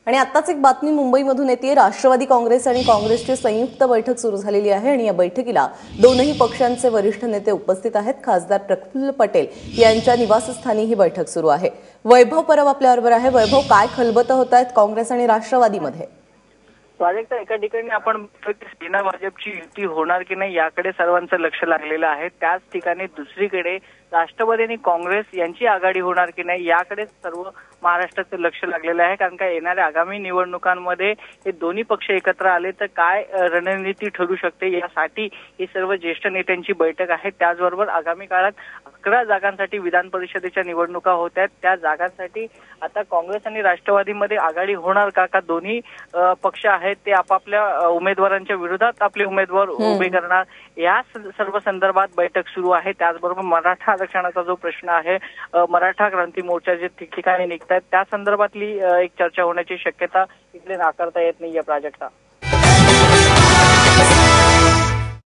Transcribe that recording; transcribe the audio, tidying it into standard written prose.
आणि आत्ताच एक बातमी मुंबईमधून येते। राष्ट्रवादी काँग्रेस आणि काँग्रेसची संयुक्त बैठक सुरू झालेली आहे आणि या बैठकीला दोनही पक्षांचे वरिष्ठ नेते उपस्थित आहेत। खासदार प्रफुल्ल पटेल यांच्या निवासस्थानी ही बैठक सुरू आहे। वैभव परब आपल्याबरोबर आहे। वैभव, काय खलबतं होत आहेत काँग्रेस आणि राष्ट्रवादीमध्ये? प्राजक्ता, एका ठिकाणी आपण सेना भाजपची युती होणार की नाही याकडे सर्वांचं लक्ष लागलेलं आहे। त्याच ठिकाणी दुसरीकडे राष्ट्रवादी आणि काँग्रेस यांची आघाडी होणार की नाही याकडे सर्व महाराष्ट्राचं लक्ष लागलेलं आहे। कारण का येणाऱ्या आगामी निवडणुकांमध्ये हे दोन्ही पक्ष एकत्र आले तर काय रणनीती ठरू शकते यासाठी ही सर्व ज्येष्ठ नेत्यांची बैठक आहे। त्याचबरोबर आगामी काळात 11 जागांसाठी विधान परिषदेच्या निवडणुका होत आहेत। त्या जागांसाठी आता काँग्रेस आणि राष्ट्रवादीमध्ये आघाडी होणार का दोन्ही पक्ष आहेत ते आपापल्या उमेदवारांच्या विरोधात आपले उमेदवार उभे करणार या सर्व संदर्भात बैठक सुरू आहे। त्याचबरोबर मराठा आरक्षणाचा जो प्रश्न आहे, मराठा क्रांती मोर्चा जे ठिकठिकाणी निघतात त्या संदर्भातली एक चर्चा होण्याची शक्यता इकडे नाकारता येत नाहीये प्राजक्ता।